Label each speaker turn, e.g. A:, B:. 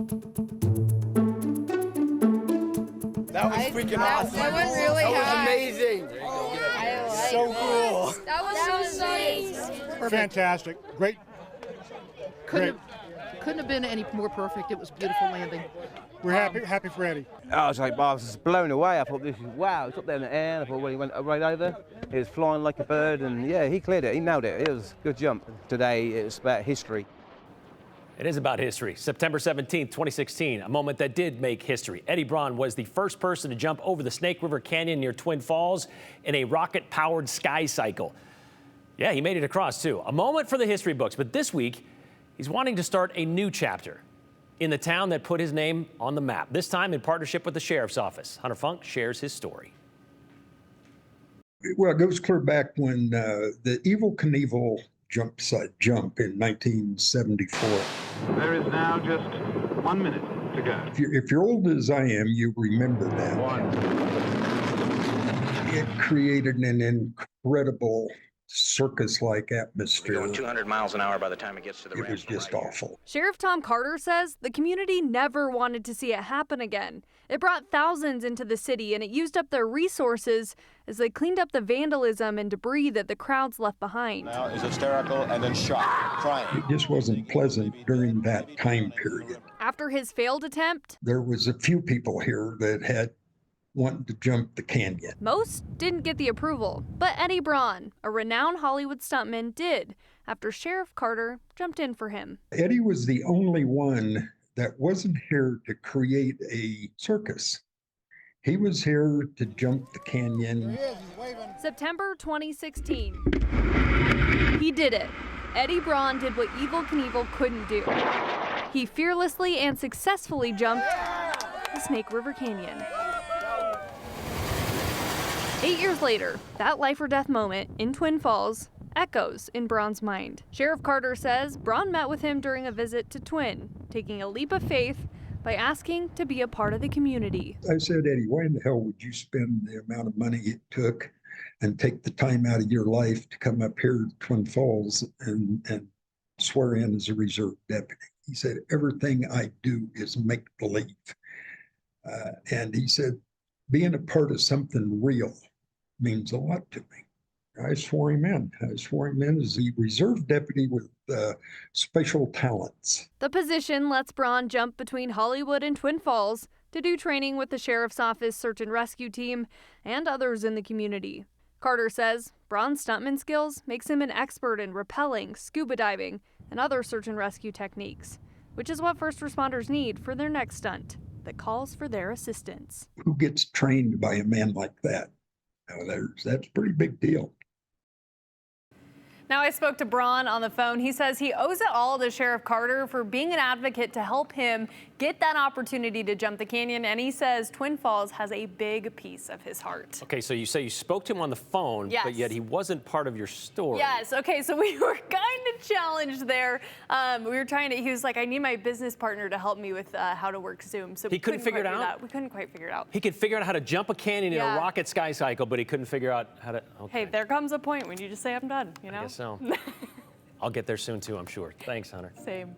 A: That was freaking awesome.
B: That went really high.
A: That was amazing. So cool.
B: That was so nice.
C: Fantastic. Great.
D: Couldn't have been any more perfect. It was beautiful landing.
C: We're happy for Eddie.
E: I was just blown away. I thought, this is wow. It's up there in the air. I thought when he went right over, he was flying like a bird, and yeah, he cleared it. He nailed it. It was a good jump. Today, it's about history.
F: It is about history. September 17th, 2016, a moment that did make history. Eddie Braun was the first person to jump over the Snake River Canyon near Twin Falls in a rocket-powered sky cycle. Yeah, he made it across, too. A moment for the history books, but this week, he's wanting to start a new chapter in the town that put his name on the map, this time in partnership with the Sheriff's Office. Hunter Funk shares his story.
G: Well, it goes clear back when the Evel Knievel jump in 1974.
H: There is now just 1 minute to go.
G: If you're old as I am, you remember that. It created an incredible circus-like atmosphere.
I: We're going 200 miles an hour by the time it gets to the ramp.
G: It was just awful.
J: Sheriff Tom Carter says the community never wanted to see it happen again. It brought thousands into the city, and it used up their resources as they cleaned up the vandalism and debris that the crowds left behind.
K: Now is hysterical and then shocked, crying.
G: It just wasn't pleasant during that time period.
J: After his failed attempt,
G: there was a few people here that had wanted to jump the canyon.
J: Most didn't get the approval, but Eddie Braun, a renowned Hollywood stuntman, did after Sheriff Carter jumped in for him.
G: Eddie was the only one that wasn't here to create a circus. He was here to jump the canyon.
J: September 2016. He did it. Eddie Braun did what Evel Knievel couldn't do. He fearlessly and successfully jumped the Snake River Canyon. 8 years later, that life or death moment in Twin Falls echoes in Braun's mind. Sheriff Carter says Braun met with him during a visit to Twin, taking a leap of faith by asking to be a part of the community.
G: I said, Eddie, why in the hell would you spend the amount of money it took and take the time out of your life to come up here to Twin Falls and swear in as a reserve deputy? He said, everything I do is make believe. And he said, being a part of something real means a lot to me. I swore him in. I swore him in as a reserve deputy with special talents.
J: The position lets Braun jump between Hollywood and Twin Falls to do training with the Sheriff's Office search and rescue team and others in the community. Carter says Braun's stuntman skills makes him an expert in rappelling, scuba diving, and other search and rescue techniques, which is what first responders need for their next stunt that calls for their assistance.
G: Who gets trained by a man like that? That's a pretty big deal.
J: Now I spoke to Braun on the phone. He says he owes it all to Sheriff Carter for being an advocate to help him get that opportunity to jump the canyon. And he says Twin Falls has a big piece of his heart.
F: Okay, so you say you spoke to him on the phone,
J: yes,
F: but yet he wasn't part of your story.
J: Yes, okay, so we were kind of challenged there. We were trying to, he was like, I need my business partner to help me with how to work Zoom. So
F: he couldn't figure it out?
J: We couldn't quite figure it out.
F: He could figure out how to jump a canyon in a rocket sky cycle, but he couldn't figure out how to, okay.
J: Hey, there comes a point when you just say I'm done, you know?
F: I guess so. I'll get there soon too, I'm sure. Thanks, Hunter.
J: Same.